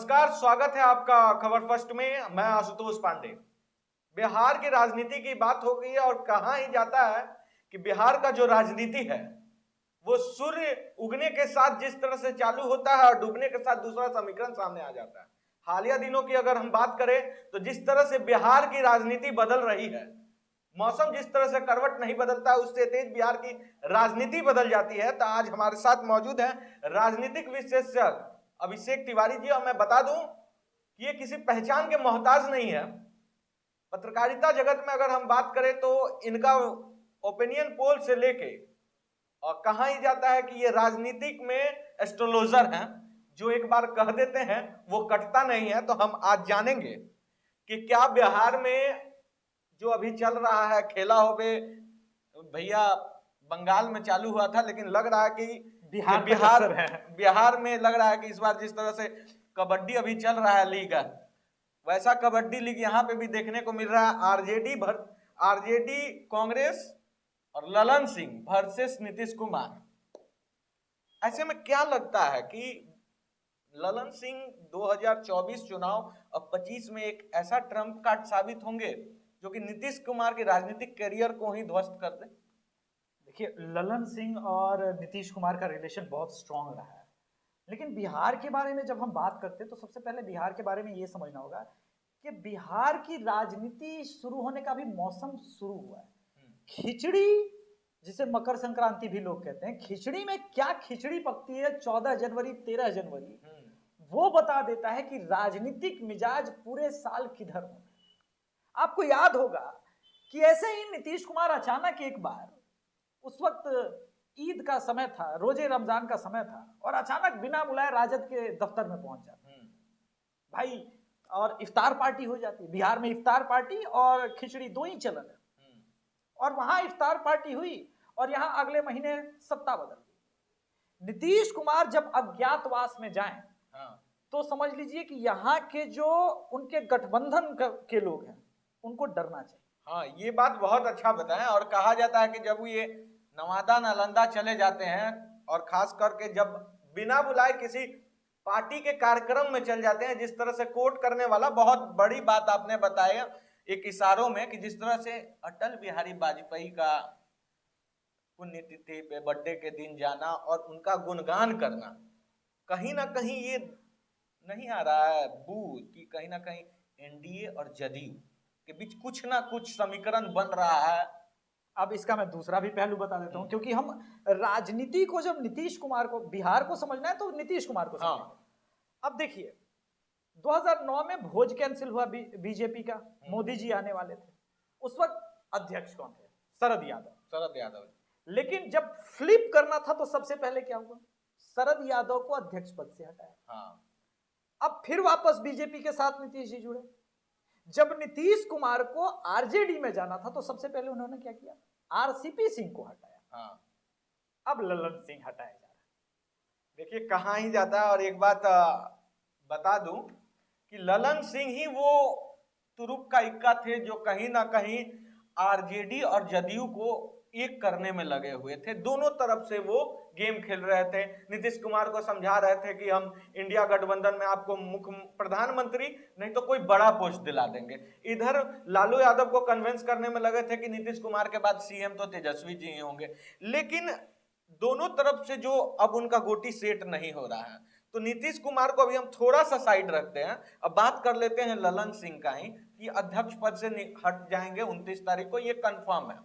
नमस्कार, स्वागत है आपका खबर फर्स्ट में। मैं आशुतोष पांडे। बिहार की राजनीति की बात हो गई है और कहा ही जाता है कि बिहार का जो राजनीति है वो सूर्य उगने के साथ जिस तरह से चालू होता है और डूबने के साथ दूसरा समीकरण सामने आ जाता है। हालिया दिनों की अगर हम बात करें तो जिस तरह से बिहार की राजनीति बदल रही है, मौसम जिस तरह से करवट नहीं बदलता है उससे तेज बिहार की राजनीति बदल जाती है। तो आज हमारे साथ मौजूद है राजनीतिक विशेषज्ञ अभिषेक तिवारी जी। और मैं बता दूं कि ये किसी पहचान के मोहताज नहीं है। पत्रकारिता जगत में अगर हम बात करें तो इनका ओपिनियन पोल से लेके और कहा ही जाता है कि ये राजनीतिक में एस्ट्रोलॉजर हैं, जो एक बार कह देते हैं वो कटता नहीं है। तो हम आज जानेंगे कि क्या बिहार में जो अभी चल रहा है खेला हो बे भैया, बंगाल में चालू हुआ था लेकिन लग रहा है कि बिहार में लग रहा है कि इस बार जिस तरह से कबड्डी अभी चल रहा है लीग, वैसा कबड्डी लीग यहाँ पे भी देखने को मिल रहा है। आरजेडी कांग्रेस और ललन सिंह वर्सेस नीतीश कुमार। ऐसे में क्या लगता है कि ललन सिंह 2024 चुनाव और 25 में एक ऐसा ट्रम्प कार्ड साबित होंगे जो कि नीतीश कुमार के राजनीतिक करियर को ही ध्वस्त कर दे? देखिए, ललन सिंह और नीतीश कुमार का रिलेशन बहुत स्ट्रांग रहा है, लेकिन बिहार के बारे में जब हम बात करते हैं तो सबसे पहले बिहार के बारे में ये समझना होगा कि बिहार की राजनीति शुरू होने का भी मौसम शुरू हुआ है। खिचड़ी, जिसे मकर संक्रांति भी लोग कहते हैं, खिचड़ी में क्या खिचड़ी पकती है 14 जनवरी 13 जनवरी, वो बता देता है कि राजनीतिक मिजाज पूरे साल किधर होना है। आपको याद होगा कि ऐसे ही नीतीश कुमार अचानक एक बार, उस वक्त ईद का समय था, रोजे रमजान का समय था, और अचानक बिना बुलाए राजद के दफ्तर में पहुंच जाते हैं भाई, और इफ्तार पार्टी हो जाती है। बिहार में इफ्तार पार्टी और खिचड़ी दो ही चलन है, और वहां इफ्तार पार्टी हुई और यहां अगले महीने सत्ता बदल गई। नीतीश कुमार जब अज्ञातवास में जाएं तो समझ लीजिए कि यहाँ के जो उनके गठबंधन के लोग हैं उनको डरना चाहिए। हाँ, ये बात बहुत अच्छा बताएं। और कहा जाता है कि जब ये नवादा नालंदा चले जाते हैं और खास करके जब बिना बुलाए किसी पार्टी के कार्यक्रम में चल जाते हैं, जिस तरह से कोट करने वाला बहुत बड़ी बात आपने बताया एक इशारों में, कि जिस तरह से अटल बिहारी वाजपेयी का पुण्यतिथि पे बर्थडे के दिन जाना और उनका गुणगान करना, कहीं ना कहीं ये नहीं आ रहा है बू कि कहीं ना कहीं एनडीए और जदयू के बीच कुछ ना कुछ समीकरण बन रहा है? अब इसका मैं दूसरा भी पहलू बता देता हूं, क्योंकि हम राजनीति को, जब नीतीश कुमार को, बिहार को समझना है तो नीतीश कुमार को समझना। अब देखिए, 2009 में भोज कैंसिल हुआ बीजेपी का, मोदी जी आने वाले थे। उस वक्त अध्यक्ष कौन थे? शरद यादव। लेकिन जब फ्लिप करना था तो सबसे पहले क्या हुआ? शरद यादव को अध्यक्ष पद से हटाया। अब फिर वापस बीजेपी के साथ नीतीश जी जुड़े। जब नीतीश कुमार को आरजेडी में जाना था तो सबसे पहले उन्होंने क्या किया? आरसीपी सिंह को हटाया। अब ललन सिंह हटाया जा रहा है। देखिए, कहा ही जाता है। और एक बात बता दूं कि ललन सिंह ही वो तुरुप का इक्का थे जो कहीं ना कहीं आरजेडी और जदयू को एक करने में लगे हुए थे। दोनों तरफ से वो गेम खेल रहे थे। नीतीश कुमार को समझा रहे थे कि हम इंडिया गठबंधन में आपको मुख्य प्रधानमंत्री नहीं तो कोई बड़ा पोस्ट दिला देंगे। इधर लालू यादव को कन्विंस करने में लगे थे कि नीतीश कुमार के बाद सीएम तो तेजस्वी जी ही होंगे। लेकिन दोनों तरफ से जो अब उनका गोटी सेट नहीं हो रहा है, तो नीतीश कुमार को अभी हम थोड़ा सा साइड रखते हैं। अब बात कर लेते हैं ललन सिंह का ही, कि अध्यक्ष पद से हट जाएंगे 29 तारीख को, ये कंफर्म है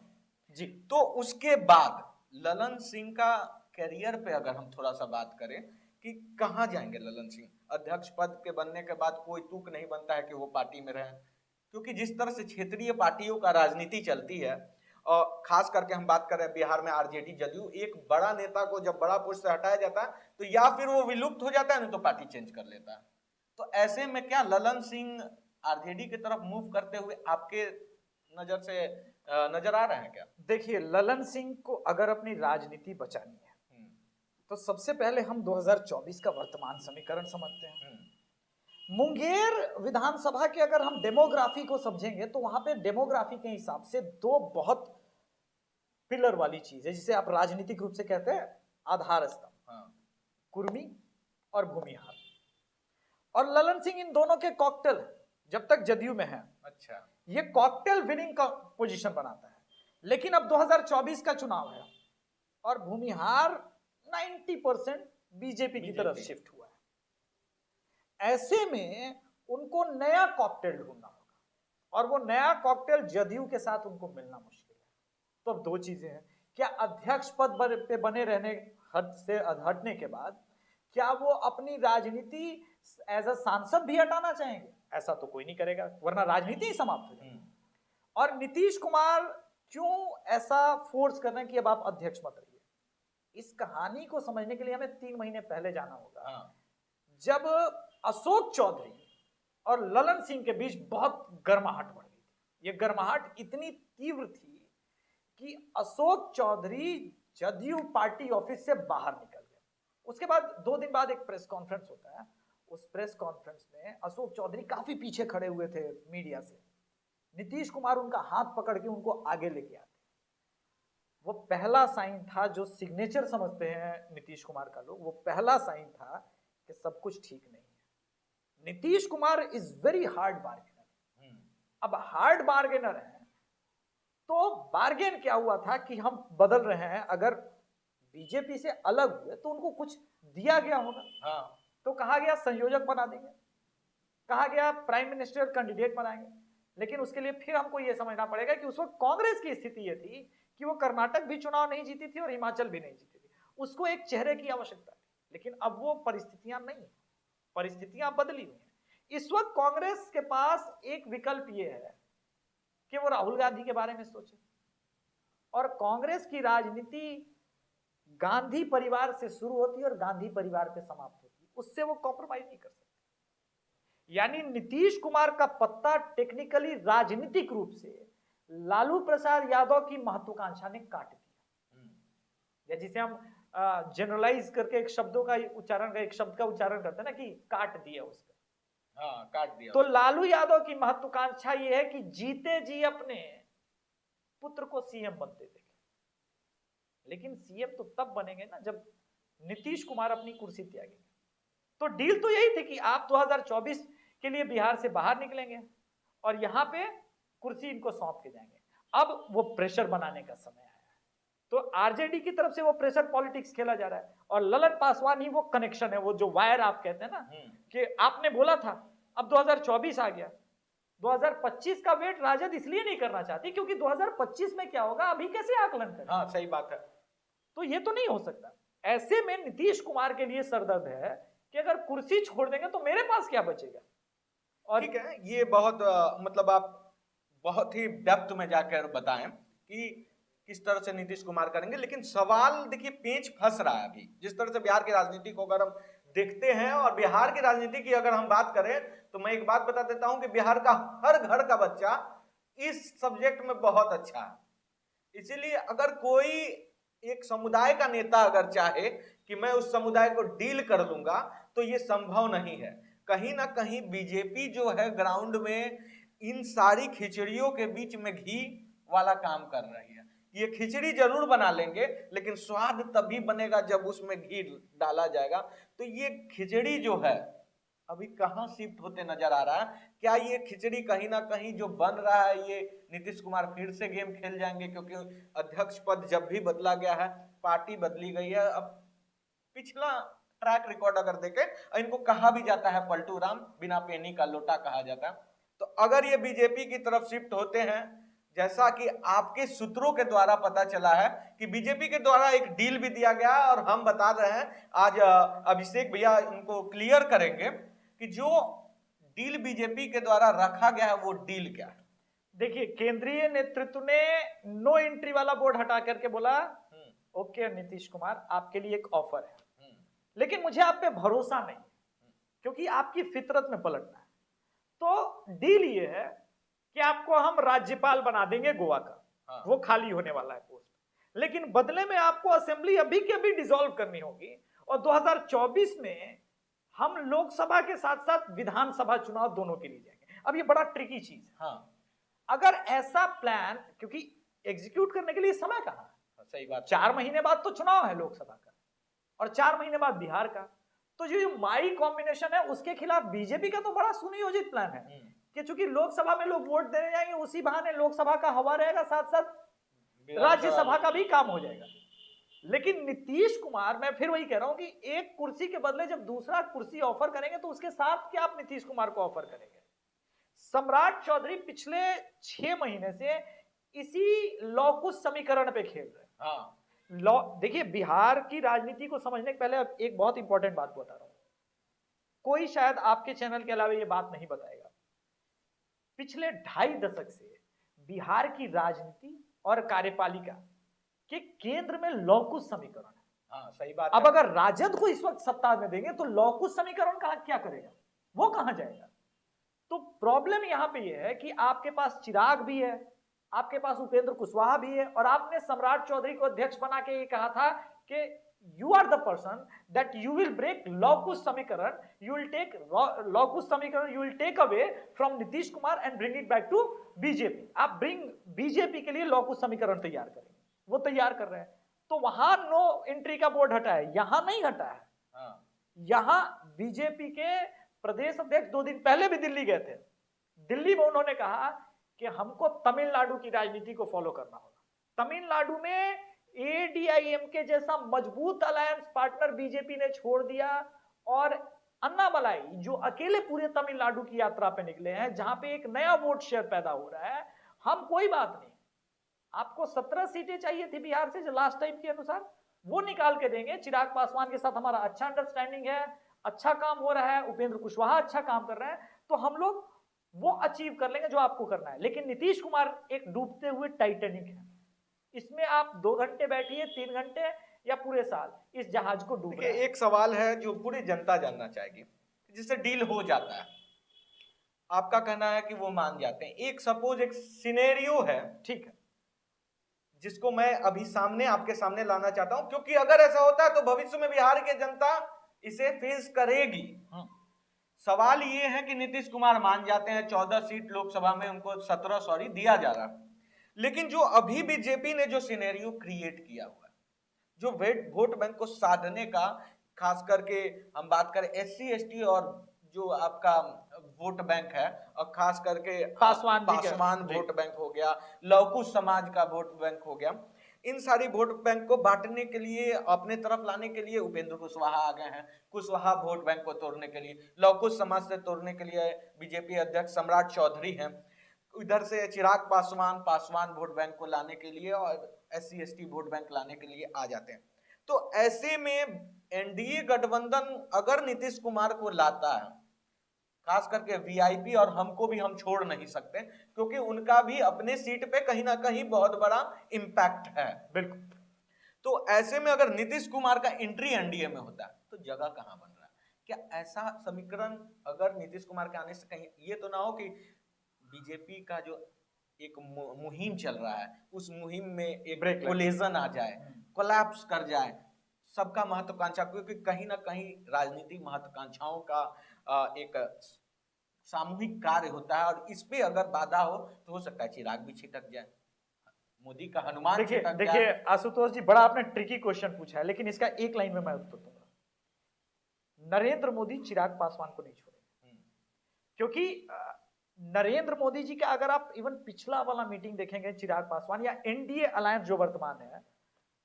जी। तो उसके बाद ललन सिंह का करियर पे अगर हम थोड़ा सा बात करें कि कहां जाएंगे ललन सिंह, अध्यक्ष पद के बनने के बाद कोई तुक नहीं बनता है कि वो पार्टी में रहें, क्योंकि जिस तरह से क्षेत्रीय पार्टियों का राजनीति चलती है, और खास करके हम बात कर रहे हैं बिहार में आरजेडी जदयू, एक बड़ा नेता को जब बड़ा पोस्ट से हटाया जाता है तो या फिर वो विलुप्त हो जाता है, नहीं तो पार्टी चेंज कर लेता है। तो ऐसे में क्या ललन सिंह आरजेडी की तरफ मूव करते हुए आपके नजर से नजर आ रहे हैं क्या? देखिए, ललन सिंह को अगर अपनी राजनीति बचानी है तो सबसे पहले हम 2024 का वर्तमान समीकरण समझते हैं। मुंगेर विधानसभा के अगर हम डेमोग्राफी को समझेंगे तो वहां पे डेमोग्राफी के हिसाब से दो बहुत पिलर वाली चीज है, जिसे आप राजनीतिक रूप से कहते हैं आधार स्तंभ, कुर्मी और भूमिहार। और ललन सिंह इन दोनों के कॉकटेल जब तक जदयू में है, अच्छा, ये कॉकटेल विनिंग का पोजीशन बनाता है। लेकिन अब 2024 का चुनाव है और भूमिहार 90% बीजेपी की तरफ शिफ्ट हुआ है। ऐसे में उनको नया कॉकटेल ढूंढना होगा और वो नया कॉकटेल जदयू के साथ उनको मिलना मुश्किल है। तो अब दो चीजें हैं, क्या अध्यक्ष पद पे बने रहने हद से हटने के बाद क्या वो अपनी राजनीति एज अ सांसद भी हटाना चाहेंगे? ऐसा तो कोई नहीं करेगा, वरना राजनीति ही समाप्त हो जाएगी। और नीतीश कुमार क्यों ऐसा फोर्स कर रहे हैं कि अब आप अध्यक्ष मत रहिए? इस कहानी को समझने के लिए हमें 3 महीने पहले जाना होगा, जब अशोक चौधरी और ललन सिंह के बीच बहुत गर्माहट बढ़ गई थी। ये गर्माहट इतनी तीव्र थी कि अशोक चौधरी जदयू पार्टी ऑफिस से बाहर निकल गए। उसके बाद 2 दिन बाद एक प्रेस कॉन्फ्रेंस होता है। उस प्रेस कॉन्फ्रेंस में अशोक चौधरी काफी पीछे खड़े हुए थे मीडिया से। नीतीश कुमार उनका हाथ पकड़ के उनको आगे लेके आते। वो पहला साइन था, जो सिग्नेचर समझते हैं नीतीश कुमार का लोग, वो पहला साइन था कि सब कुछ ठीक नहीं है। Nitish Kumar is very hard bargainer. अब हार्ड बार्गेनर है तो बार्गेन क्या हुआ था कि हम बदल रहे हैं, अगर बीजेपी से अलग हुए तो उनको कुछ दिया गया होगा। तो कहा गया संयोजक बना देंगे, कहा गया प्राइम मिनिस्टर कैंडिडेट बनाएंगे। लेकिन उसके लिए फिर हमको यह समझना पड़ेगा कि उस वक्त कांग्रेस की स्थिति यह थी कि वो कर्नाटक भी चुनाव नहीं जीती थी और हिमाचल भी नहीं जीती थी। उसको एक चेहरे की आवश्यकता थी, लेकिन अब वो परिस्थितियां नहीं, परिस्थितियां बदली हुई हैं। इस वक्त कांग्रेस के पास एक विकल्प ये है कि वो राहुल गांधी के बारे में सोचे। और कांग्रेस की राजनीति गांधी परिवार से शुरू होती है और गांधी परिवार पे समाप्त होती है, उससे वो कॉम्प्रोमाइज नहीं कर सकते। यानी नीतीश कुमार का पत्ता टेक्निकली राजनीतिक रूप से लालू प्रसाद यादव की महत्वाकांक्षा ने काट दिया, या जिसे हम जनरलाइज करके एक शब्दों का उच्चारण, एक शब्द का उच्चारण करते हैं ना कि काट दिया उसका। काट दिया। तो लालू यादव की महत्वाकांक्षा यह है कि जीते जी अपने पुत्र को सीएम बनते देखें। लेकिन सीएम तो तब बनेंगे ना जब नीतीश कुमार अपनी कुर्सी त्यागेंगे। तो डील तो यही थी कि आप 2024 के लिए बिहार से बाहर निकलेंगे और यहां पे कुर्सी इनको सौंप के जाएंगे। अब वो प्रेशर बनाने का समय आया है, तो आरजेडी की तरफ से वो प्रेशर पॉलिटिक्स खेला जा रहा है और ललन पासवान ही वो कनेक्शन है, वो जो वायर आप कहते हैं ना कि आपने बोला था अब 2024 आ गया। 2025 का वेट राजद इसलिए नहीं करना चाहती क्योंकि 2025 में क्या होगा अभी कैसे आकलन करें। हाँ, सही बात है। तो ये तो नहीं हो सकता। ऐसे में नीतीश कुमार के लिए सरदर्द है कि अगर कुर्सी छोड़ देंगे तो मेरे पास क्या बचेगा। और ठीक है, ये बहुत मतलब आप बहुत ही डेप्थ में जाकर बताएं कि किस तरह से नीतीश कुमार करेंगे। लेकिन सवाल देखिए पेंच फंस रहा है अभी, जिस तरह से बिहार की राजनीति को अगर हम देखते हैं और बिहार की राजनीति की अगर हम बात करें तो मैं एक बात बता देता हूं कि बिहार का हर घर का बच्चा इस सब्जेक्ट में बहुत अच्छा है। इसीलिए अगर कोई एक समुदाय का नेता अगर चाहे कि मैं उस समुदाय को डील कर लूंगा तो ये संभव नहीं है। कहीं ना कहीं बीजेपी जो है ग्राउंड में इन सारी खिचड़ियों के बीच में घी वाला काम कर रही है। ये खिचड़ी जरूर बना लेंगे लेकिन स्वाद तभी बनेगा जब उसमें घी डाला जाएगा। तो ये खिचड़ी जो है अभी कहां शिफ्ट होते नजर आ रहा है। क्या ये खिचड़ी कहीं ना कहीं जो बन रहा है ये नीतीश कुमार फिर से गेम खेल जाएंगे? क्योंकि अध्यक्ष पद जब भी बदला गया है, पार्टी बदली गई है। अब पिछला ट्रैक रिकॉर्ड अगर देखें, इनको कहा भी जाता है पलटू राम, बिना पेनी का लोटा कहा जाता है। तो अगर ये बीजेपी की तरफ शिफ्ट होते हैं, जैसा कि आपके सूत्रों के द्वारा पता चला है कि बीजेपी के द्वारा एक डील भी दिया गया है और हम बता रहे हैं आज अभिषेक भैया इनको क्लियर करेंगे कि जो डील बीजेपी के द्वारा रखा गया है वो डील क्या है। देखिए, केंद्रीय नेतृत्व ने नो एंट्री वाला बोर्ड हटा करके बोला ओके नीतीश कुमार आपके लिए एक ऑफर है, लेकिन मुझे आप पे भरोसा नहीं क्योंकि आपकी फितरत में पलटना है। तो डील ये है कि आपको हम राज्यपाल बना देंगे गोवा का, वो खाली होने वाला है पोस्ट, लेकिन बदले में आपको असेंबली अभी के अभी डिसॉल्व करनी होगी और 2024 में हम लोकसभा के साथ साथ विधानसभा चुनाव दोनों के लिए जाएंगे। अब ये बड़ा ट्रिकी चीज है। अगर ऐसा प्लान, क्योंकि एग्जीक्यूट करने के लिए समय कहां है, सही बात, 4 महीने बाद तो चुनाव है लोकसभा का और 4 महीने बाद बिहार का। तो जो माई कॉम्बिनेशन है उसके खिलाफ बीजेपी का तो बड़ा सुनियोजित प्लान है कि चूंकि लोकसभा में लोग वोट देने जाएंगे, उसी बहाने लोकसभा का हवा रहेगा, साथ साथ राज्यसभा का भी काम हो जाएगा। लेकिन नीतीश कुमार, मैं फिर वही कह रहा हूं कि एक कुर्सी के बदले जब दूसरा कुर्सी ऑफर करेंगे तो उसके साथ क्या आप नीतीश कुमार को ऑफर करेंगे? सम्राट चौधरी पिछले 6 महीने से इसी लॉकुस समीकरण पे खेल रहे हैं। हाँ, देखिए बिहार की राजनीति को समझने के पहले अब एक बहुत इंपॉर्टेंट बात बता रहा हूं, कोई शायद आपके चैनल के अलावा ये बात नहीं बताएगा। पिछले 2.5 दशक से बिहार की राजनीति और कार्यपालिका के केंद्र में लॉकुस समीकरण है। हाँ, सही बात अब अगर राजद को इस वक्त सत्ता में देंगे तो लॉकुस समीकरण का क्या करेगा, वो कहां जाएगा? तो प्रॉब्लम यहां पे ये है कि आपके पास चिराग भी है, आपके पास उपेंद्र कुशवाहा भी है, और आपने सम्राट चौधरी को अध्यक्ष बना के ये कहा था कि you are the person that you will break locus समीकरण, you will take locus समीकरण, you will take away from Nitish Kumar and bring it back to BJP. आप बीजेपी के लिए लॉकुस समीकरण तैयार करेंगे, वो तैयार कर रहे हैं। तो वहां नो एंट्री का बोर्ड हटा है, यहां नहीं हटा है। हाँ। यहां बीजेपी के प्रदेश अध्यक्ष 2 दिन पहले भी दिल्ली गए थे। दिल्ली में उन्होंने कहा कि हमको तमिलनाडु की राजनीति को फॉलो करना होगा। तमिलनाडु में एडीआईएमके जैसा मजबूत अलायंस पार्टनर बीजेपी ने छोड़ दिया, और अन्नामलाई जो अकेले पूरे तमिलनाडु की यात्रा पे निकले हैं, जहां पे एक नया वोट शेयर पैदा हो रहा है। हम कोई बात नहीं, आपको 17 सीटें चाहिए थी बिहार से जो लास्ट टाइम के अनुसार, वो निकाल के देंगे। चिराग पासवान के साथ हमारा अच्छा अंडरस्टैंडिंग है, अच्छा काम हो रहा है, उपेंद्र कुशवाहा अच्छा काम कर रहे हैं, तो हम लोग वो अचीव कर लेंगे जो आपको करना है। लेकिन नीतीश कुमार एक डूबते हुए टाइटैनिक है, इसमें आप 2 घंटे बैठिए, 3 घंटे या पूरे साल इस जहाज को डूब रहा है। एक सवाल है जो पूरी जनता जानना चाहेगी, जिससे डील हो जाता है, आपका कहना है कि वो मान जाते हैं। एक सपोज एक सिनेरियो है, ठीक है, जिसको मैं अभी सामने आपके सामने लाना चाहता हूं, क्योंकि अगर ऐसा होता है तो भविष्य में बिहार की जनता इसे फेस करेगी। सवाल ये है कि नीतीश कुमार मान जाते हैं, 14 सीट लोकसभा में उनको 17 दिया जा रहा है, लेकिन जो अभी बीजेपी ने जो सिनेरियो क्रिएट किया हुआ है, जो वोट बैंक को साधने का, खास करके हम बात करें SC ST और जो आपका वोट बैंक है, और खास करके पासवान वोट बैंक हो गया, लौकुश समाज का वोट बैंक हो गया, इन सारी वोट बैंक को बांटने के लिए, अपने तरफ लाने के लिए उपेंद्र कुशवाहा आ गए हैं। कुशवाहा वोट बैंक को तोड़ने के लिए, लौकुश समाज से तोड़ने के लिए बीजेपी अध्यक्ष सम्राट चौधरी हैं। इधर से चिराग पासवान वोट बैंक को लाने के लिए और SC ST वोट बैंक लाने के लिए आ जाते हैं। तो ऐसे में एनडीए गठबंधन अगर नीतीश कुमार को लाता है, खास करके वीआईपी और हमको भी हम छोड़ नहीं सकते, क्योंकि उनका भी अपने सीट पे कहीं ना कहीं बहुत बड़ा इंपैक्ट है। बिल्कुल। तो ऐसे में अगर नीतीश कुमार का एंट्री एनडीए में होता है तो जगह कहां बन रहा है? क्या ऐसा समीकरण अगर नीतीश कुमार के आने से कहीं ये तो ना हो कि बीजेपी का जो एक मुहिम चल रहा है, उस मुहिम में एक कोलिजन आ जाए, कोलैप्स कर जाए सबका महत्वाकांक्षा, क्योंकि कहीं ना कहीं राजनीतिक महत्वाकांक्षाओं का एक सामूहिक कार्य होता है, और इस पे अगर बाधा हो तो हो सकता है चिराग भी छिटक जाए, मोदी का हनुमान छिटक जाए। देखिए आशुतोष जी, बड़ा आपने ट्रिकी क्वेश्चन पूछा है, लेकिन इसका एक लाइन में मैं उत्तर दूंगा। नरेंद्र मोदी चिराग पासवान को नहीं छोड़ेंगे, क्योंकि नरेंद्र मोदी जी का अगर आप इवन पिछला वाला मीटिंग देखेंगे चिराग पासवान या एनडीए अलायंस जो वर्तमान है,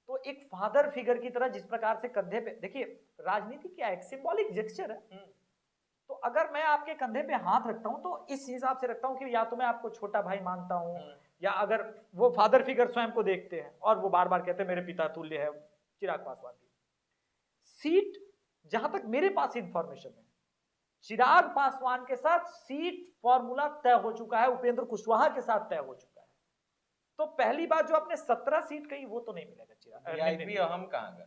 तो एक फादर फिगर की तरह जिस प्रकार से कंधे पे, देखिए राजनीति क्या है, एक सिंबॉलिक जेस्चर है। तो अगर मैं आपके कंधे पे हाथ रखता हूं तो इस हिसाब से रखता हूं कि या तो मैं आपको छोटा भाई मानता हूं, या अगर वो फादर फिगर स्वयं को देखते हैं और वो बार बार कहते हैं मेरे पिता तुल्य है चिराग पासवान की सीट। जहां तक मेरे पास इंफॉर्मेशन है, चिराग पासवान के साथ सीट फॉर्मूला तय हो चुका है, उपेंद्र कुशवाहा के साथ तय हो चुका है। तो पहली बात जो आपने 17 सीट कही वो तो नहीं मिलेगा चिराग। वीआईपी और हम कहां गए?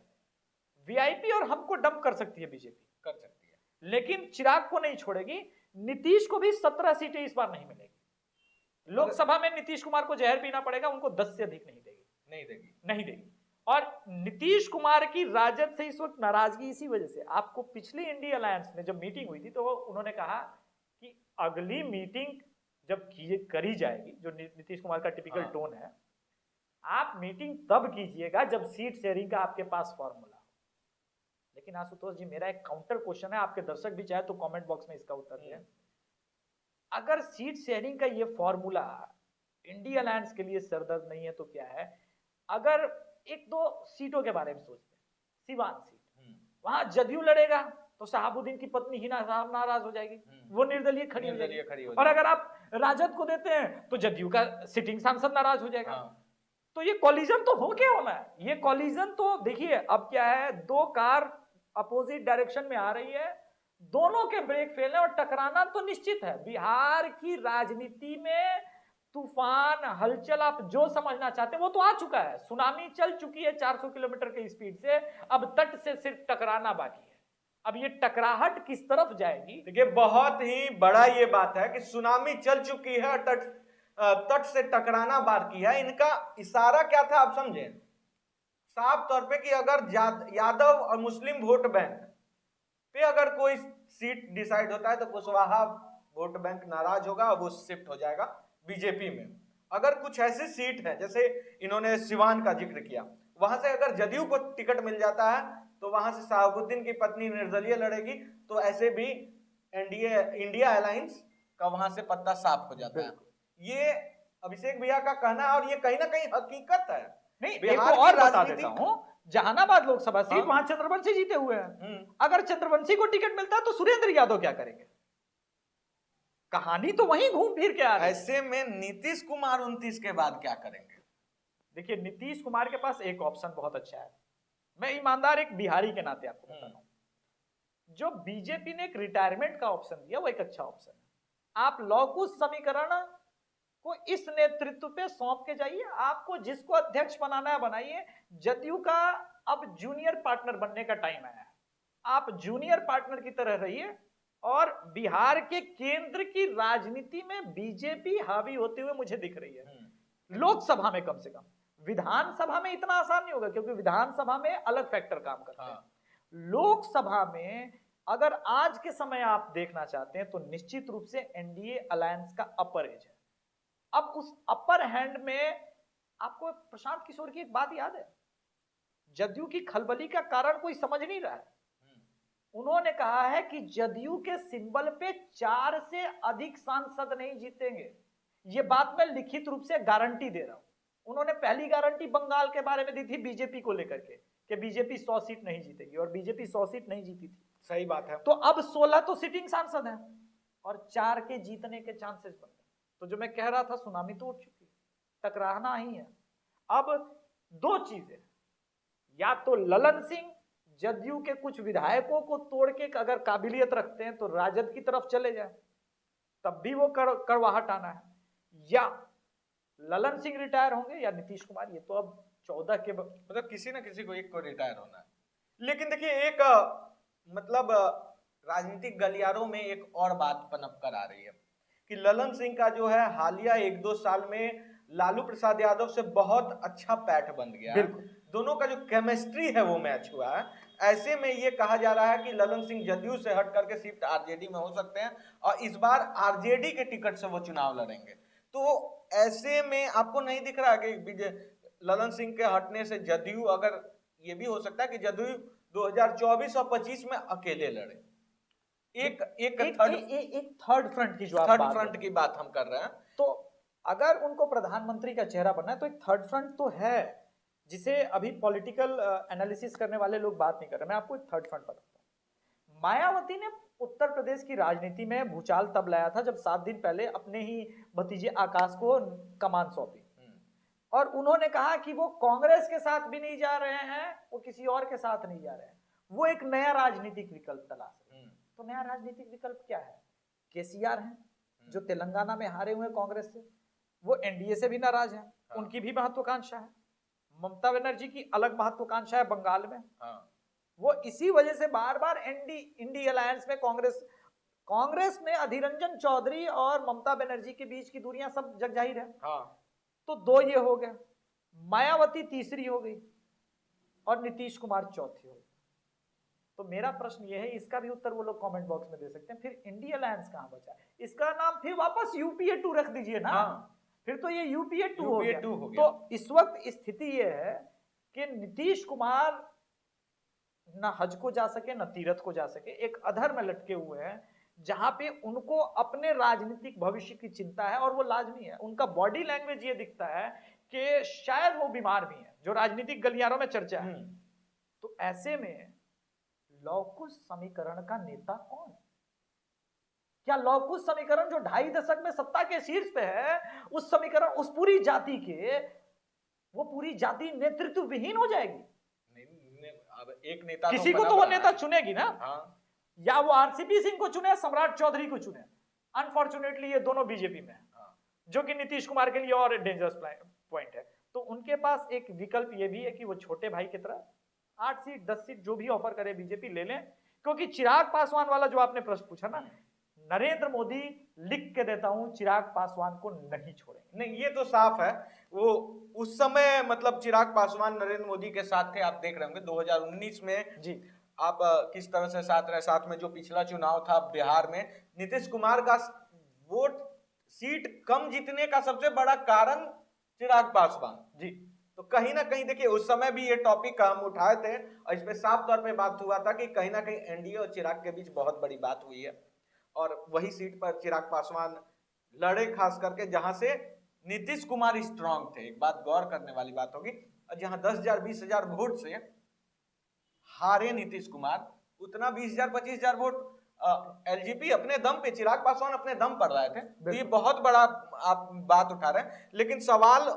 वीआईपी और हमको डंप कर सकती है बीजेपी, कर सकती है, लेकिन चिराग को नहीं छोड़ेगी। नीतीश को भी 17 सीटें इस बार नहीं मिलेगी। लोकसभा में नीतीश कुमार को जहर पीना पड़ेगा, उनको 10 से अधिक नहीं देगी। और नीतीश कुमार की राजद से इस वक्त नाराजगी इसी वजह से, आपको पिछली इंडिया अलायंस में जब मीटिंग हुई थी तो उन्होंने कहा कि अगली मीटिंग जब करी जाएगी, जो नीतीश कुमार का टिपिकल टोन है, आप मीटिंग तब कीजिएगा जब सीट शेयरिंग का आपके पास फॉर्मूला। लेकिन आशुतोष जी, मेरा एक काउंटर क्वेश्चन है, आपके दर्शक भी चाहे तो कमेंट बॉक्स में इसका उत्तर दें। अगर सीट शेयरिंग का ये फॉर्मूला इंडिया अलायंस के लिए सरदर्द नहीं है तो क्या है? अगर एक दो सीटों के बारे में सोचते हैं, सिवान सीट, वहां जदयू लड़ेगा तो शहाबुद्दीन की पत्नी हिना साहब नाराज हो जाएगी, वो निर्दलीय खड़ी हो जाएगी। और अगर आप राजद को देते हैं तो जदयू का सिटिंग सांसद नाराज हो जाएगा। तो ये कॉलिजन तो हो क्या होना है? ये कॉलिजन तो देखिए अब क्या है, दो कार अपोजिट डायरेक्शन में आ रही है, दोनों के ब्रेक फेल है और टकराना तो निश्चित है। बिहार की राजनीति में तूफान, हलचल, आप जो समझना चाहते हैं वो तो आ चुका है, सुनामी चल चुकी है 400 किलोमीटर की स्पीड से, अब तट से सिर्फ टकराना बाकी है। अब ये टकराहट किस तरफ जाएगी? देखिए बहुत ही बड़ा ये बात है कि सुनामी चल चुकी है, तट से टकराना बाकी है। इनका इशारा क्या था आप समझे? साफ तौर पे कि अगर यादव और मुस्लिम वोट बैंक पे अगर कोई सीट डिसाइड होता है तो कुशवाहा वोट बैंक नाराज होगा और वो शिफ्ट हो जाएगा बीजेपी में। अगर कुछ ऐसी सीट है, जैसे इन्होंने सिवान का जिक्र किया, वहां से अगर जदयू को टिकट मिल जाता है तो वहां से शहाबुद्दीन की पत्नी निर्दलीय लड़ेगी, तो ऐसे भी इंडिया अलायंस का वहां से पत्ता साफ हो जाता है। ये अभिषेक भैया का कहना है और ये कहीं ना कहीं हकीकत है। नहीं, एक और बता देता हूं, जहानाबाद लोकसभा सीट वहां चंद्रवंशी जीते हुए हैं। अगर चंद्रवंशी को टिकट मिलता है तो सुरेंद्र यादव क्या करेंगे? कहानी तो वहीं घूम फिर के आ रही है। ऐसे में नीतीश कुमार 29 के बाद क्या करेंगे? देखिए नीतीश कुमार के पास एक ऑप्शन बहुत अच्छा है। मैं ईमानदार एक बिहारी के नाते आपको बता रहा हूं, जो बीजेपी ने एक रिटायरमेंट का ऑप्शन दिया वो एक अच्छा ऑप्शन है। आप लॉकुश समीकरण को इस नेतृत्व पे सौंप के जाइए, आपको जिसको अध्यक्ष बनाना है बनाइए। जदयू का अब जूनियर पार्टनर बनने का टाइम आया है, आप जूनियर पार्टनर की तरह रहिए और बिहार के केंद्र की राजनीति में बीजेपी हावी होते हुए मुझे दिख रही है। लोकसभा में कम से कम, विधानसभा में इतना आसान नहीं होगा क्योंकि विधानसभा में अलग फैक्टर काम करते हैं। लोकसभा में अगर आज के समय आप देखना चाहते हैं तो निश्चित रूप से एनडीए अलायंस का अपर एज है। अब उस अपर हैंड में आपको प्रशांत किशोर की एक बात याद है? जदयू की खलबली का कारण कोई समझ नहीं रहा है। उन्होंने कहा है कि जदयू के सिंबल पे 4 से अधिक सांसद नहीं जीतेंगे। ये बात मैं लिखित रूप से गारंटी दे रहा हूं। उन्होंने पहली गारंटी बंगाल के बारे में दी थी बीजेपी को लेकर के कि बीजेपी 100 सीट नहीं जीतेगी, और बीजेपी 100 सीट नहीं जीती थी। सही बात है। तो अब 16 तो सिटिंग सांसद हैं और 4 के जीतने के चांसेस बन गए। तो जो मैं कह रहा था सुनामी तो उठ चुकी है, टकराना ही है। अब दो चीजें, या तो ललन सिंह जदयू के कुछ विधायकों को तोड़ के अगर काबिलियत रखते हैं तो राजद की तरफ चले जाए, तब भी वो कड़वाहट आना है, या ललन सिंह रिटायर होंगे या नीतीश कुमार। ये तो अब 14 के मतलब किसी ना किसी को एक को रिटायर होना है। लेकिन देखिए एक मतलब राजनीतिक गलियारों में एक और बात पनप कर आ रही है कि ललन सिंह का जो है हालिया 1-2 साल में लालू प्रसाद यादव से बहुत अच्छा पैठ बन गया है। दोनों का जो केमिस्ट्री है वो मैच हुआ है। ऐसे में ये कहा जा रहा है कि ललन सिंह जदयू से हट करके शिफ्ट आरजेडी में हो सकते हैं और इस बार आरजेडी के टिकट से वो चुनाव लड़ेंगे। तो ऐसे में आपको नहीं दिख रहा कि ललन सिंह के हटने से जदयू, अगर ये भी हो सकता है कि जदयू 2024 और 25 में अकेले लड़े। एक थर्ड फ्रंट की की बात हम कर रहे हैं। तो अगर उनको प्रधानमंत्री का चेहरा बनना है तो एक थर्ड फ्रंट तो है जिसे अभी पॉलिटिकल एनालिसिस करने वाले लोग बात नहीं कर रहे। मैं आपको एक थर्ड फ्रंट बताता हूं। मायावती ने उत्तर प्रदेश की राजनीति में भूचाल तब लाया था जब 7 दिन पहले अपने ही भतीजे आकाश को कमान सौंपी और उन्होंने कहा कि वो कांग्रेस के साथ भी नहीं जा रहे हैं, वो किसी और के साथ नहीं जा रहे हैं, वो एक नया राजनीतिक विकल्प तलाश रहे हैं। तो नया राजनीतिक विकल्प क्या है? केसीआर हैं जो तेलंगाना में हारे हुए कांग्रेस से, वो एनडीए से भी नाराज हैं, उनकी भी महत्वाकांक्षा है। ममता बनर्जी की अलग महत्वाकांक्षा है बंगाल में, वो इसी वजह से बार बार इंडिया अलायंस में कांग्रेस में अधीर रंजन चौधरी और ममता बनर्जी के बीच की दूरियां सब जग जाहिर है। तो 2 ये हो गए, मायावती तीसरी हो गई और नीतीश कुमार चौथी हो गई। तो मेरा प्रश्न ये है, इसका भी उत्तर वो लोग कमेंट बॉक्स में दे सकते हैं। फिर इंडिया अलायंस कहां बचा? इसका नाम फिर वापस यूपीए 2 रख दीजिए ना। फिर तो ये यूपीए 2 हो गया। तो इस वक्त स्थिति ये है कि नीतीश कुमार ना हज को जा सके ना तीरथ को जा सके, एक अधर में लटके हुए हैं जहां पे उनको अपने राजनीतिक भविष्य की चिंता है और वो लाजमी है। उनका बॉडी लैंग्वेज ये दिखता है कि शायद वो बीमार भी है, जो राजनीतिक गलियारों में चर्चा है। तो ऐसे में लौकुश समीकरण का नेता कौन है? क्या लौकुश समीकरण जो 2.5 दशक में सत्ता के शीर्ष पे है, उस समीकरण, उस पूरी जाति के, वो पूरी जाति नेतृत्व विहीन हो जाएगी? अब एक नेता किसी को तो वो नेता चुनेगी ना। हाँ। या वो आरसीपी सिंह को चुने, सम्राट चौधरी को चुने। अनफॉर्चुनेटली ये दोनों बीजेपी में है, जो कि नीतीश कुमार के लिए और डेंजरस पॉइंट है। तो उनके पास एक विकल्प ये भी है कि वो छोटे भाई की तरह 8 सीट 10 सीट जो भी ऑफर करे बीजेपी ले लें, क्योंकि चिराग पासवान वाला जो आपने प्रश्न पूछा ना, नरेंद्र मोदी लिख के देता हूं, चिराग पासवान को नहीं छोड़ेंगे। नहीं, ये तो साफ है। वो उस समय मतलब चिराग पासवान नरेंद्र मोदी के साथ थे। आप देख रहे होंगे 2019 में जी आप किस तरह से साथ रहे। साथ में जो पिछला चुनाव था बिहार में, नीतीश कुमार का वोट सीट कम जीतने का सबसे बड़ा कारण चिराग पासवान जी। तो कहीं ना कहीं देखिए, उस समय भी ये टॉपिक हम उठाए थे और इस पे साफ तौर पे बात हुआ था कि कहीं ना कहीं एनडीए और चिराग के बीच बहुत बड़ी बात हुई है और वही सीट पर चिराग पासवान लड़े, खास करके जहां से नीतीश कुमार स्ट्रांग थे। एक बात गौर करने वाली बात होगी, और जहां 10,000 20,000 वोट से हारे नीतीश कुमार, उतना 20,000 25,000 वोट एलजीपी अपने दम पे, चिराग पासवान अपने दम पर लाए थे। तो ये बहुत बड़ा आप बात उठा रहे हैं। लेकिन सवाल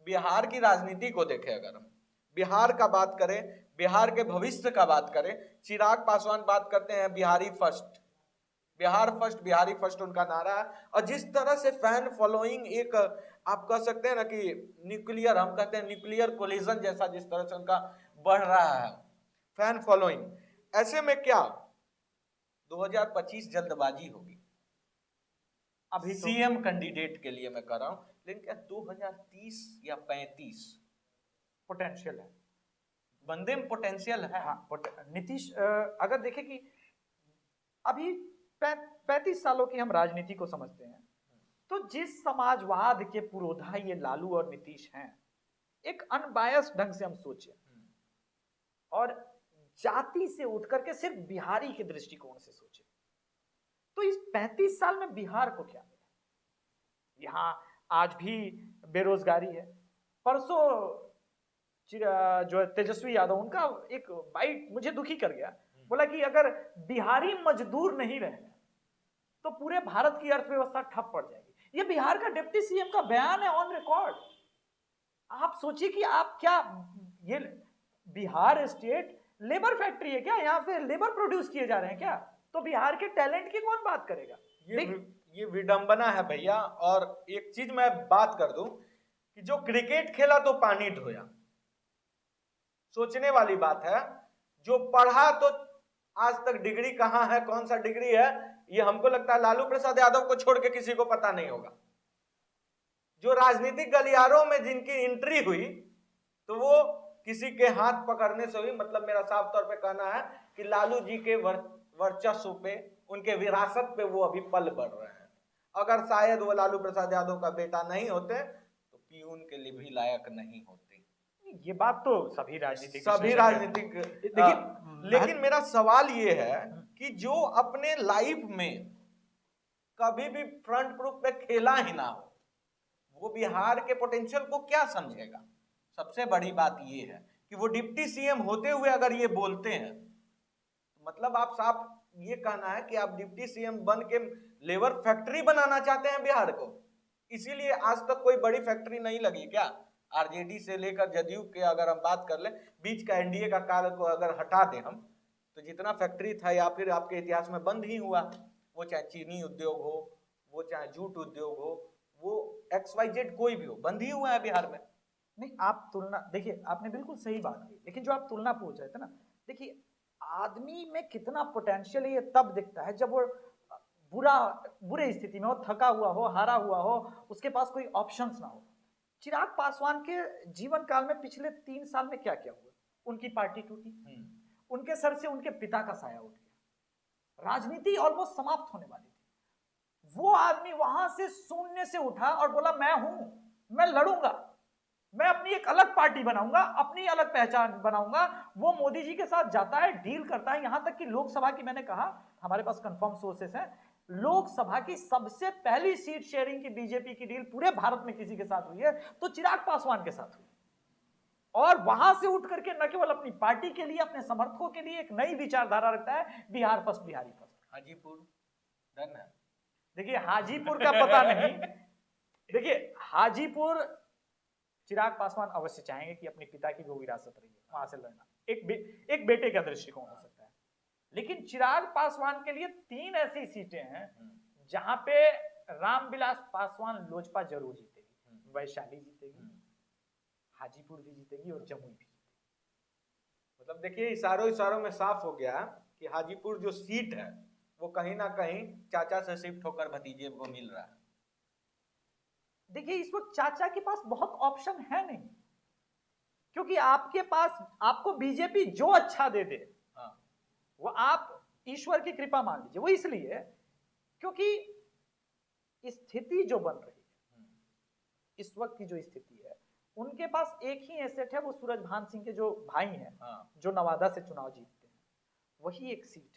बिहार की राजनीति को देखें, अगर हम बिहार का बात करें, बिहार के भविष्य का बात करें, चिराग पासवान बात करते हैं Bihari first, Bihar first, Bihari first उनका नारा है। और जिस तरह से फैन फॉलोइंग, एक आप कह सकते हैं ना कि न्यूक्लियर, हम कहते हैं न्यूक्लियर कोलिजन जैसा जिस तरह से उनका बढ़ रहा है फैन फॉलोइंग, ऐसे में क्या 2025 जल्दबाजी होगी अभी तो सीएम कैंडिडेट के लिए मैं कर रहा हूं, लेकिन क्या 2030 या 35 पोटेंशियल है, बंदे में पोटेंशियल है। हाँ नीतीश अगर देखें कि अभी 35 सालों की हम राजनीति को समझते हैं, तो जिस समाजवाद के पुरोधा ये लालू और नीतीश हैं, एक अनबायस्ड ढंग से हम सोचें और जाति से उठ करके सिर्फ बिहारी के दृष्टिकोण से सोचें, तो इस 35 साल में बिहार को क्या मिला? यहां आज भी बेरोजगारी है। परसों जो तेजस्वी यादव, उनका एक बाइट मुझे दुखी कर गया। बोला कि अगर बिहारी मजदूर नहीं रहे तो पूरे भारत की अर्थव्यवस्था ठप पड़ जाएगी। ये बिहार का डिप्टी सीएम का बयान है, ऑन रिकॉर्ड। आप सोचिए कि आप क्या, ये बिहार स्टेट लेबर फैक्ट्री है क्या? यहाँ पे लेबर प्रोड्यूस किए जा रहे हैं क्या? तो बिहार के टैलेंट की कौन बात करेगा? ये विडंबना है भैया। और एक चीज मैं बात कर दूं कि जो क्रिकेट खेला तो पानी ढोया, सोचने वाली बात है। जो पढ़ा तो आज तक डिग्री कहां है, कौन सा डिग्री है, ये हमको लगता है लालू प्रसाद यादव को छोड़ के किसी को पता नहीं होगा। जो राजनीतिक गलियारों में जिनकी एंट्री हुई, तो वो किसी के हाथ पकड़ने से हुई। मतलब मेरा साफ तौर पे कहना है कि लालू जी के वर्चस्व पे, उनके विरासत पे वो अभी पल बढ़ रहे हैं। अगर शायद वो लालू प्रसाद यादव का बेटा नहीं होते तो पीयून के लिए भी लायक नहीं होते। ये बात तो सभी राजनीतिक देखिए, लेकिन मेरा सवाल ये है कि जो अपने लाइफ में कभी भी फ्रंट ग्रुप पे खेला ही ना हो, वो बिहार के पोटेंशियल को क्या समझेगा? सबसे बड़ी बात ये है कि वो डिप्टी सीएम होते हुए अगर ये बोलते हैं, मतलब आप साफ ये कहना है कि आप डिप्टी सीएम बन के लेबर फैक्ट्री बनाना चाहते हैं बिहार को। इसीलिए आज तक कोई बड़ी फैक्ट्री नहीं लगी क्या? आरजेडी से लेकर जदयू के अगर हम बात कर ले, बीच का एनडीए का काल को अगर हटा दें हम, तो जितना फैक्ट्री था या फिर आपके इतिहास में बंद ही हुआ, वो चाहे चीनी उद्योग हो, वो चाहे जूट उद्योग हो, वो XYZ कोई भी हो, बंद ही हुआ है बिहार में। नहीं, आप तुलना देखिए, आपने बिल्कुल सही बात की, लेकिन जो आप तुलना पूछ रहे थे ना, देखिए आदमी में कितना पोटेंशियल है ये तब दिखता है जब वो बुरे स्थिति में हो, थका हुआ हो, हारा हुआ हो, उसके पास कोई ऑप्शंस ना हो। चिराग पासवान के जीवन काल में पिछले 3 साल में क्या क्या हुआ? उनकी पार्टी टूटी, उनके सर से उनके पिता का साया उठ गया, राजनीति ऑलमोस्ट समाप्त होने वाली थी। वो आदमी वहां से शून्य से उठा और बोला मैं हूं, मैं लड़ूंगा। मैं अपनी एक अलग पार्टी बनाऊंगा, अपनी अलग पहचान बनाऊंगा। वो मोदी जी के साथ जाता है, डील करता है, यहां तक कि लोकसभा की, मैंने कहा हमारे पास कंफर्म सोर्सेस हैं, लोकसभा की सबसे पहली सीट शेयरिंग की बीजेपी की डील पूरे भारत में किसी के साथ हुई है तो चिराग पासवान के साथ हुई। और वहां से उठ करके न केवल अपनी पार्टी के लिए, अपने समर्थकों के लिए एक नई विचारधारा रखता है, Bihar first, Bihari first. Hajipur done है। देखिए हाजीपुर का पता नहीं, देखिए हाजीपुर चिराग पासवान अवश्य चाहेंगे कि अपने पिता की वो विरासत रही है, वहां से लड़ना एक बेटे का दृष्टिकोण हो सकता है। लेकिन चिराग पासवान के लिए 3 ऐसी सीटें हैं जहां पे रामविलास पासवान लोजपा जरूर जीतेगी, वैशाली जीतेगी, हाजीपुर भी जीतेगी और जमुई भी। मतलब देखिए इशारों में साफ हो गया कि हाजीपुर जो सीट है वो कहीं ना कहीं चाचा से शिफ्ट होकर भतीजे को मिल रहा है। देखिए इस वक्त चाचा के पास बहुत ऑप्शन है नहीं, क्योंकि आपके पास, आपको बीजेपी जो अच्छा दे दे, हाँ। वो आप ईश्वर की कृपा मान लीजिए। वो इसलिए क्योंकि स्थिति जो बन रही है, इस वक्त की जो स्थिति है, उनके पास एक ही एसेट है, वो सूरजभान सिंह के जो भाई हैं, हाँ। जो नवादा से चुनाव जीतते हैं, वही एक सीट है।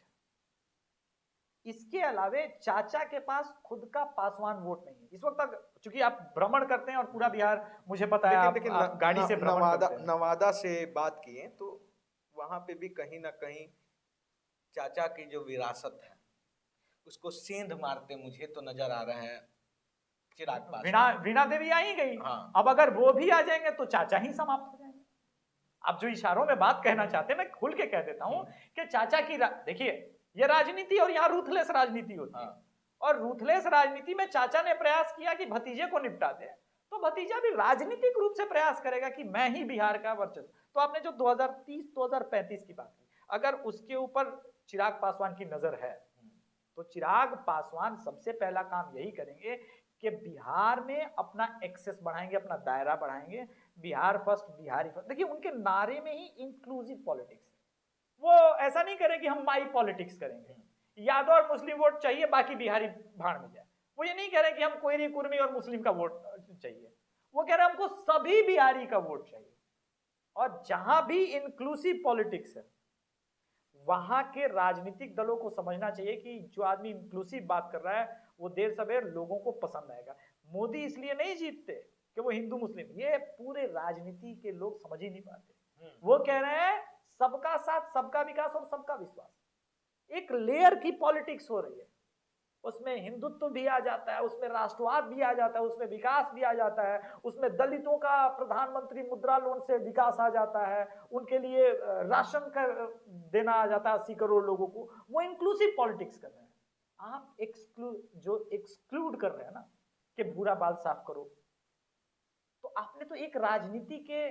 इसके अलावे चाचा के पास खुद का पासवान वोट नहीं है इस वक्त तक, चूंकि आप भ्रमण करते हैं और पूरा बिहार मुझे पता है, आप गाड़ी से भ्रमण करते हैं। नवादा से बात किए तो वहां पे भी कहीं ना कहीं चाचा की जो विरासत है उसको सेंध मारते मुझे तो नजर आ रहे हैं चिराग पासवान। वीणा देवी आ ही गई। हाँ। अब अगर वो भी आ जाएंगे तो चाचा ही समाप्त हो जाएंगे। आप जो इशारों में बात कहना चाहते हैं, मैं खुल के कह देता हूं कि चाचा की देखिए ये राजनीति, और यहाँ रूथलेस राजनीति होती है। और रूथलेस राजनीति में चाचा ने प्रयास किया कि भतीजे को निपटा दे, तो भतीजा भी राजनीतिक रूप से प्रयास करेगा कि मैं ही बिहार का वर्चस्व। तो आपने जो 2030-2035 की बात की, अगर उसके ऊपर चिराग पासवान की नजर है तो चिराग पासवान सबसे पहला काम यही करेंगे कि बिहार में अपना एक्सेस बढ़ाएंगे, अपना दायरा बढ़ाएंगे, बिहार फर्स्ट, बिहारी फर्स्ट। देखिए उनके नारे में ही इंक्लूसिव पॉलिटिक्स है। वो ऐसा नहीं करें कि हम माई पॉलिटिक्स करेंगे, यादव और मुस्लिम वोट चाहिए बाकी बिहारी भाड़ में जाए। वो ये नहीं कह रहे कि हम कोयरी कुर्मी और मुस्लिम का वोट चाहिए, वो कह रहे हैं हमको सभी बिहारी का वोट चाहिए। और जहां भी इंक्लूसिव पॉलिटिक्स है वहां के राजनीतिक दलों को समझना चाहिए कि जो आदमी इंक्लूसिव बात कर रहा है वो देर सवेर लोगों को पसंद आएगा। मोदी इसलिए नहीं जीतते कि वो हिंदू मुस्लिम, ये पूरे राजनीति के लोग समझ ही नहीं पाते। वो कह रहे हैं सबका साथ, सबका विकास और सबका विश्वास। एक लेयर की पॉलिटिक्स हो रही है, उसमें हिंदुत्व भी आ जाता है, उसमें राष्ट्रवाद भी आ जाता है, उसमें विकास भी आ जाता है, उसमें दलितों का प्रधानमंत्री मुद्रा लोन से विकास आ जाता है, उनके लिए राशन का देना आ जाता है 80 करोड़ लोगों को। वो इंक्लूसिव पॉलिटिक्स कर रहे हैं। आप एक्सक्लूड कर रहे हैं ना कि भूरा बाल साफ करो, तो आपने तो एक राजनीति के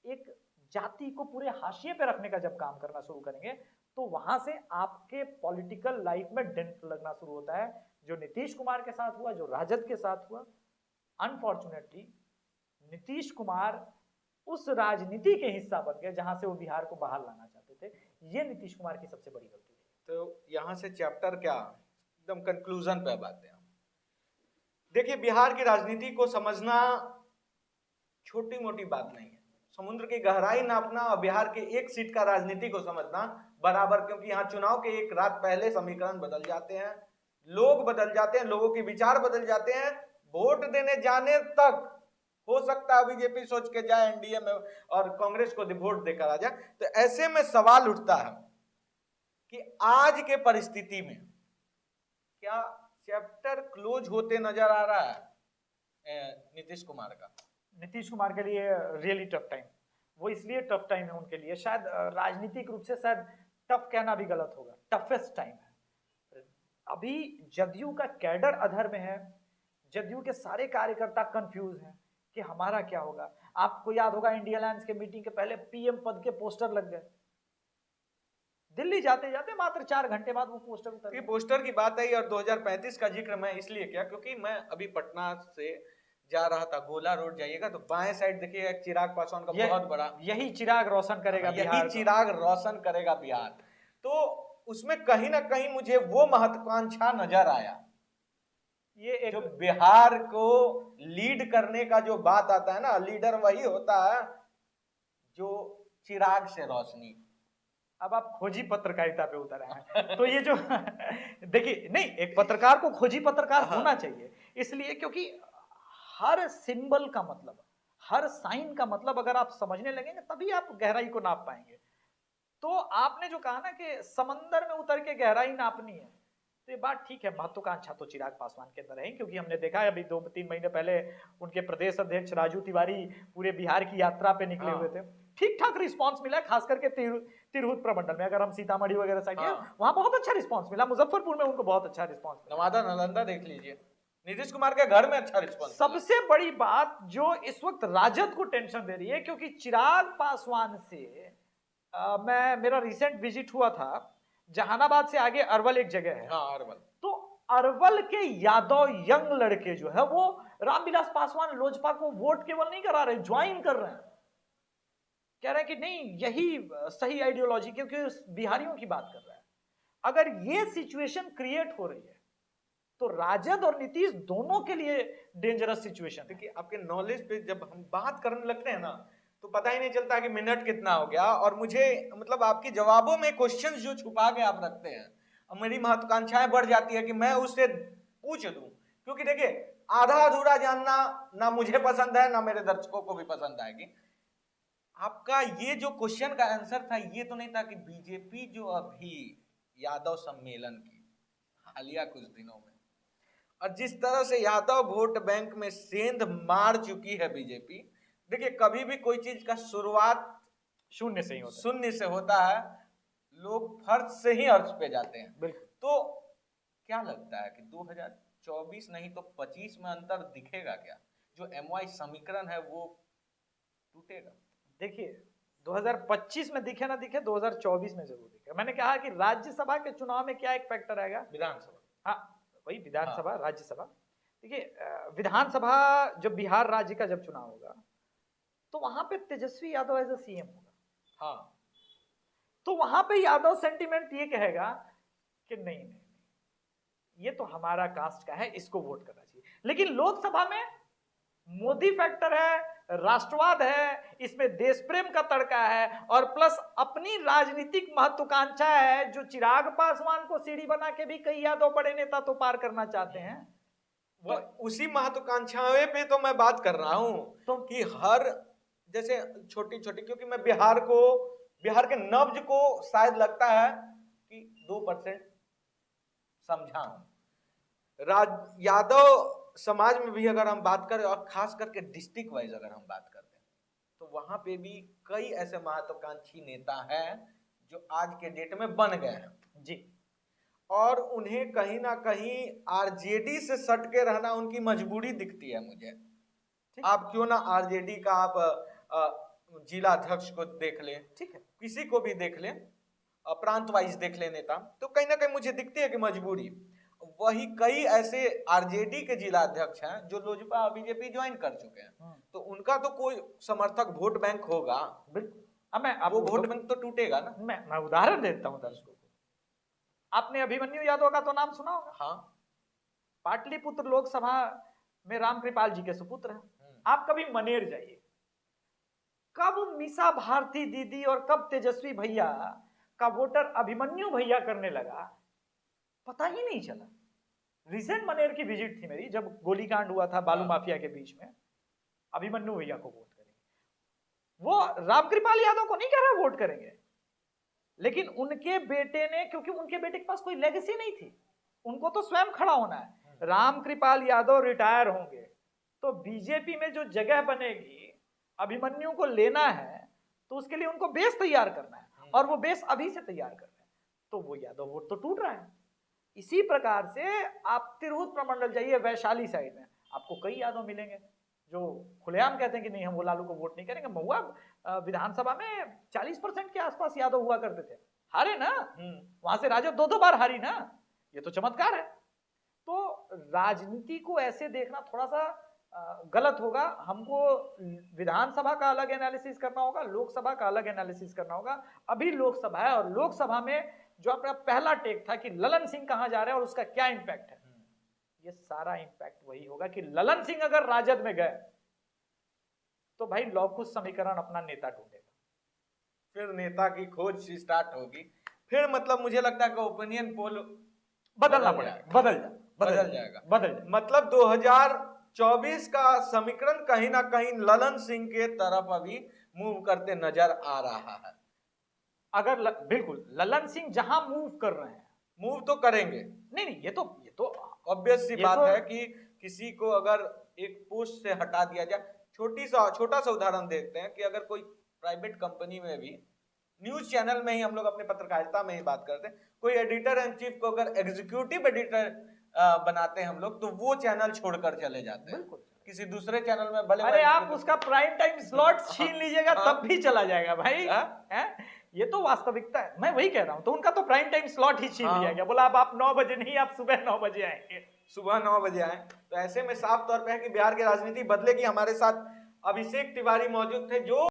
एक जाति को पूरे हाशिए पे रखने का जब काम करना शुरू करेंगे तो वहां से आपके पॉलिटिकल लाइफ में डेंट लगना शुरू होता है। जो नीतीश कुमार के साथ हुआ, जो राजद के साथ हुआ, अनफॉर्चुनेटली नीतीश कुमार उस राजनीति के हिस्सा बन गए जहां से वो बिहार को बाहर लाना चाहते थे। ये नीतीश कुमार की सबसे बड़ी गलती है। तो यहां से चैप्टर क्या एकदम कंक्लूजन पे बात है। देखिए बिहार की राजनीति को समझना छोटी मोटी बात नहीं है, समुद्र की गहराई नापना और बिहार के एक सीट का राजनीति को समझना बराबर, क्योंकि यहाँ चुनाव के एक रात पहले समीकरण बदल जाते हैं, लोग बदल जाते हैं, लोगों के विचार बदल जाते हैं। वोट देने जाने तक हो सकता है बीजेपी सोच के जाए एनडीए में और कांग्रेस को वोट देकर आ जाए। तो ऐसे में सवाल उठता है कि आज के परिस्थिति में क्या चैप्टर क्लोज होते नजर आ रहा है नीतीश कुमार का? नीतीश कुमार के लिए रियली टफ टाइम। वो इसलिए टफ टाइम है उनके लिए, शायद राजनीतिक रूप से शायद टफ कहना भी गलत होगा, टफेस्ट टाइम है। अभी जदयू का कैडर अधर में है, जदयू के सारे कार्यकर्ता कंफ्यूज हैं कि हमारा क्या होगा। आपको याद होगा इंडिया अलायंस के मीटिंग के पहले पीएम पद के पोस्टर लग गए, दिल्ली जाते जाते मात्र 4 घंटे बाद वो पोस्टर उतर गए। पोस्टर की बात आई और 2035 का जिक्र मैं इसलिए किया क्योंकि मैं अभी पटना से जा रहा था, गोला रोड जाइएगा तो बाएं साइड देखिएगा चिराग पासवान का बहुत बड़ा, यही चिराग रोशन करेगा बिहार, यही चिराग रोशन करेगा बिहार। तो उसमें कहीं ना कहीं मुझे वो महत्वाकांक्षा नजर आया, ये जो बिहार को लीड लीड करने का जो बात आता है ना, लीडर वही होता है जो चिराग से रोशनी। अब आप खोजी पत्रकारिता पे उतर आए हैं तो ये जो देखिए, नहीं, एक पत्रकार को खोजी पत्रकार हाँ। होना चाहिए, इसलिए क्योंकि हर सिंबल का मतलब, हर साइन का मतलब अगर आप समझने लगेंगे तभी आप गहराई को नाप पाएंगे। तो आपने जो कहा ना कि समंदर में उतर के गहराई नापनी है, तो ये बात ठीक है, महत्वाकांक्षा तो चिराग पासवान के अंदर है, क्योंकि हमने देखा है अभी 2-3 महीने पहले उनके प्रदेश अध्यक्ष राजू तिवारी पूरे बिहार की यात्रा पे निकले हुए थे, ठीक ठाक रिस्पांस मिला, खास करके तिरहुत प्रमंडल में। अगर हम सीतामढ़ी वगैरह साइड गए, वहां बहुत अच्छा रिस्पांस मिला, मुजफ्फरपुर में उनको बहुत अच्छा रिस्पांस मिला, नवादा नालंदा देख लीजिए, नीतीश कुमार के घर में अच्छा रिस्पॉन्स। सबसे बड़ी बात जो इस वक्त राजद को टेंशन दे रही है, क्योंकि चिराग पासवान से मेरा रिसेंट विजिट हुआ था, जहानाबाद से आगे अरवल एक जगह है, हाँ अरवल, तो अरवल के यादव यंग लड़के जो है वो रामविलास पासवान लोजपा को वोट केवल नहीं करा रहे, ज्वाइन कर रहे हैं, कह रहे हैं कि नहीं यही सही आइडियोलॉजी, क्योंकि बिहारियों की बात कर रहा है। अगर ये सिचुएशन क्रिएट हो रही है तो राजद और नीतीश दोनों के लिए डेंजरस सिचुएशन है। देखिए आपके नॉलेज पे जब हम बात करने लगते हैं ना, तो पता ही नहीं चलता कि मिनट कितना हो गया, और मुझे मतलब आपके जवाबों में क्वेश्चंस जो छुपा के आप रखते हैं, और मेरी महत्वाकांक्षाएं बढ़ जाती है कि मैं उससे पूछ दूं, क्योंकि देखिए आधा अधूरा जानना ना मुझे पसंद है ना मेरे दर्शकों को भी पसंद आएगी। आपका ये जो क्वेश्चन का आंसर था, ये तो नहीं था कि बीजेपी जो अभी यादव सम्मेलन की हालिया कुछ दिनों में, और जिस तरह से यादव वोट बैंक में सेंध मार चुकी है बीजेपी, देखिए कभी भी कोई चीज का शुरुआत शून्य से ही होता है, शून्य से होता है, लोग फर्श से ही अर्श पे जाते हैं। बिल्कुल। तो क्या लगता है कि 2024 नहीं तो 25 में अंतर दिखेगा क्या? जो एमवाई समीकरण है वो टूटेगा? देखिए 2025 में दिखे ना दिखे, 2024 में जरूर दिखे। मैंने कहा कि राज्यसभा के चुनाव में क्या एक फैक्टर आएगा, विधानसभा, हाँ वही विधानसभा, राज्यसभा। देखिए विधानसभा जब बिहार राज्य का जब चुनाव होगा तो वहां पे Tejashwi Yadav as a CM होगा, हाँ, तो वहां पे यादव सेंटिमेंट ये कहेगा कि नहीं नहीं ये तो हमारा कास्ट का है, इसको वोट करना चाहिए। लेकिन लोकसभा में मोदी फैक्टर है, राष्ट्रवाद है, इसमें देश प्रेम का तड़का है, और प्लस अपनी राजनीतिक महत्वाकांक्षा है, जो चिराग पासवान को सीढ़ी बना के भी कई यादव बड़े नेता तो पार करना चाहते हैं। वो उसी महत्वाकांक्षाएं पे तो मैं बात कर रहा हूं, तो कि हर जैसे छोटी छोटी, क्योंकि मैं बिहार के नब्ज को शायद लगता है कि 2% समझा हूं। यादव समाज में भी अगर हम बात करें, और खास करके डिस्ट्रिक्ट वाइज अगर हम बात करते हैं, तो वहां पे भी कई ऐसे महत्वाकांक्षी नेता हैं जो आज के डेट में बन गए हैं जी, और उन्हें कहीं ना कहीं आरजेडी से सट के रहना उनकी मजबूरी दिखती है मुझे। आप क्यों ना आरजेडी का आप जिला अध्यक्ष को देख लें, ठीक है, किसी को भी देख लें, प्रांत वाइज देख लें नेता, तो कहीं ना कहीं मुझे दिखती है कि मजबूरी। वही कई ऐसे आरजेडी के जिला अध्यक्ष हैं जो लोजपा बीजेपी ज्वाइन कर चुके हैं, तो उनका तो कोई समर्थक वोट बैंक होगा, बिल्कुल। अब मैं वो वोट बैंक तो टूटेगा ना। मैं उदाहरण देता हूं दर्शकों को। आपने अभिमन्यु यादव का तो नाम सुना होगा, हाँ, पाटलिपुत्र लोकसभा में रामकृपाल जी के सुपुत्र हैं। आप कभी मनेर जाइए, कब मीसा भारती दीदी और कब तेजस्वी भैया का वोटर अभिमन्यु भैया करने लगा पता ही नहीं चला। रिसेंट मनेर की विजिट थी मेरी, जब गोलीकांड हुआ था बालू माफिया के बीच में, अभिमन्यु भैया को वोट करेंगे, वो रामकृपाल यादव को नहीं कह रहा वोट करेंगे, लेकिन उनके बेटे ने, क्योंकि उनके बेटे के पास कोई लेगेसी नहीं थी, उनको तो स्वयं खड़ा होना है। रामकृपाल यादव रिटायर होंगे तो बीजेपी में जो जगह बनेगी, अभिमन्यु को लेना है तो उसके लिए उनको बेस तैयार करना है, और वो बेस अभी से तैयार कर रहे हैं, तो वो यादव वोट तो टूट रहा है। इसी प्रकार से आप तिरहुत प्रमंडल जाइए, वैशाली साइड में आपको कई यादव मिलेंगे जो खुलेआम कहते हैं कि नहीं हम वो लालू को वोट नहीं करेंगे। महुआ विधानसभा में 40% के आसपास यादव हुआ करते थे, हारे ना, वहां से राजद 2-2 बार हारी ना, ये तो चमत्कार है। तो राजनीति को ऐसे देखना थोड़ा सा गलत होगा। हमको विधानसभा का अलग एनालिसिस करना होगा, लोकसभा का अलग एनालिसिस करना होगा। अभी लोकसभा है, और लोकसभा में जो अपना पहला टेक था कि ललन सिंह कहां जा रहे हैं और उसका क्या इंपैक्ट है, ये सारा इंपैक्ट वही होगा कि ललन सिंह अगर राजद में गए तो भाई लौकुश समीकरण अपना नेता ढूंढेगा, फिर नेता की खोज स्टार्ट होगी, फिर मतलब मुझे लगता है कि ओपिनियन पोल बदलना पड़ेगा, बदल जाएगा। बदल मतलब 2024 का समीकरण कहीं ना कहीं ललन सिंह के तरफ अभी मूव करते नजर आ रहा है। अगर बिल्कुल ललन सिंह जहां मूव कर रहे हैं, मूव तो करेंगे, नहीं ये तो ऑब्वियस सी ये बात तो- है कि किसी को अगर एक पोस्ट से हटा दिया जाए, छोटा सा उदाहरण देखते हैं कि अगर कोई प्राइवेट कंपनी में भी, न्यूज चैनल में ही हम लोग अपने पत्रकारिता में ही बात करते हैं, कोई एडिटर इन चीफ को अगर एग्जीक्यूटिव एडिटर बनाते हैं हम लोग, तो वो चैनल छोड़कर चले जाते हैं बिल्कुल। किसी दूसरे चैनल में, भले अरे आप उसका प्राइम टाइम स्लॉट छीन लीजिएगा तब भी चला जाएगा भाई, हैं? ये तो वास्तविकता है, मैं वही कह रहा हूं। तो उनका तो प्राइम टाइम स्लॉट ही छीन लिया गया, बोला अब आप 9 बजे नहीं, आप सुबह 9 बजे आएंगे, सुबह 9 बजे आए। तो ऐसे में साफ तौर पे है कि बिहार की राजनीति बदलेगी। हमारे साथ अभिषेक तिवारी मौजूद थे, जो